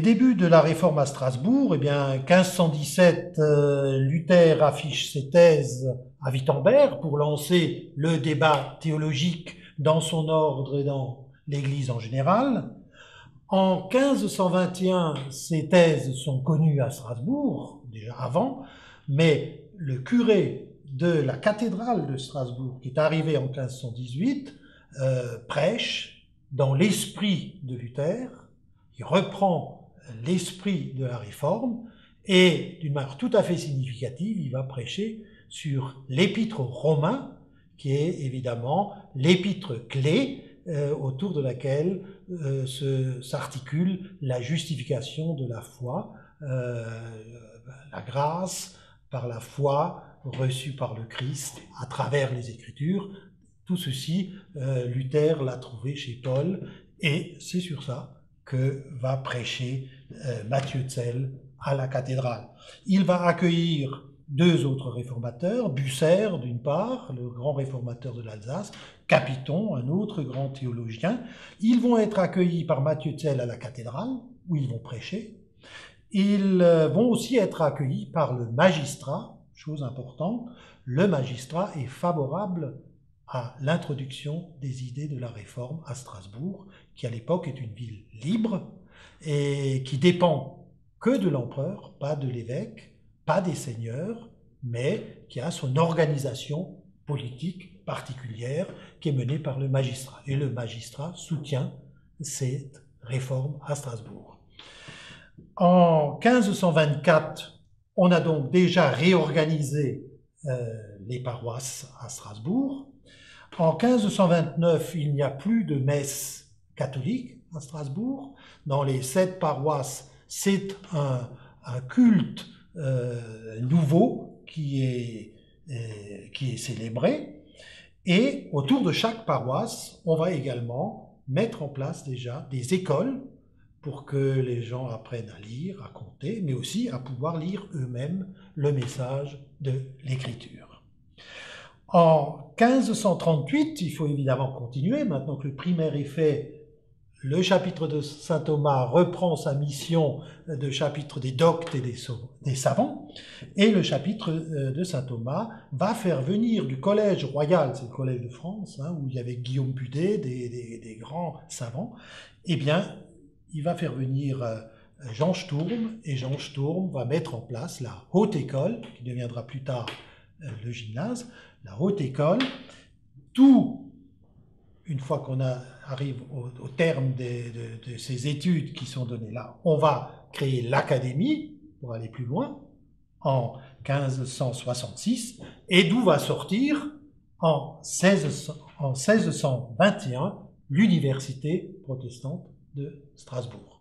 débuts de la réforme à Strasbourg, eh bien, 1517, Luther affiche ses thèses à Wittenberg pour lancer le débat théologique dans son ordre et dans l'Église en général. En 1521, ces thèses sont connues à Strasbourg, déjà avant, mais le curé de la cathédrale de Strasbourg, qui est arrivé en 1518, prêche dans l'esprit de Luther. Il reprend l'esprit de la réforme et, d'une manière tout à fait significative, il va prêcher sur l'épître aux Romains, qui est évidemment l'épître clé autour de laquelle s'articule la justification de la foi, la grâce par la foi reçue par le Christ à travers les Écritures. Tout ceci, Luther l'a trouvé chez Paul, et c'est sur ça que va prêcher Matthieu Zell à la cathédrale. Il va accueillir deux autres réformateurs, Bucer d'une part, le grand réformateur de l'Alsace, Capiton, un autre grand théologien. Ils vont être accueillis par Matthieu Zell à la cathédrale, où ils vont prêcher. Ils vont aussi être accueillis par le magistrat, chose importante. Le magistrat est favorable à l'introduction des idées de la réforme à Strasbourg, qui à l'époque est une ville libre et qui dépend que de l'empereur, pas de l'évêque, pas des seigneurs, mais qui a son organisation politique particulière qui est menée par le magistrat. Et le magistrat soutient cette réforme à Strasbourg. En 1524, on a donc déjà réorganisé les paroisses à Strasbourg. En 1529, il n'y a plus de messe catholique à Strasbourg. Dans les 7 paroisses, c'est un culte nouveau qui est célébré. Et autour de chaque paroisse, on va également mettre en place déjà des écoles pour que les gens apprennent à lire, à compter, mais aussi à pouvoir lire eux-mêmes le message de l'Écriture. En 1538, il faut évidemment continuer, maintenant que le primaire est fait, le chapitre de saint Thomas reprend sa mission de chapitre des doctes et des savants, et le chapitre de saint Thomas va faire venir du collège royal, c'est le collège de France, où il y avait Guillaume Budet, des grands savants, eh bien, il va faire venir Jean Sturm, et Jean Sturm va mettre en place la haute école, qui deviendra plus tard le gymnase, la haute école. Tout, une fois qu'on arrive au terme de ces études qui sont données là, on va créer l'académie pour aller plus loin en 1566, et d'où va sortir en 1621 l'université protestante de Strasbourg.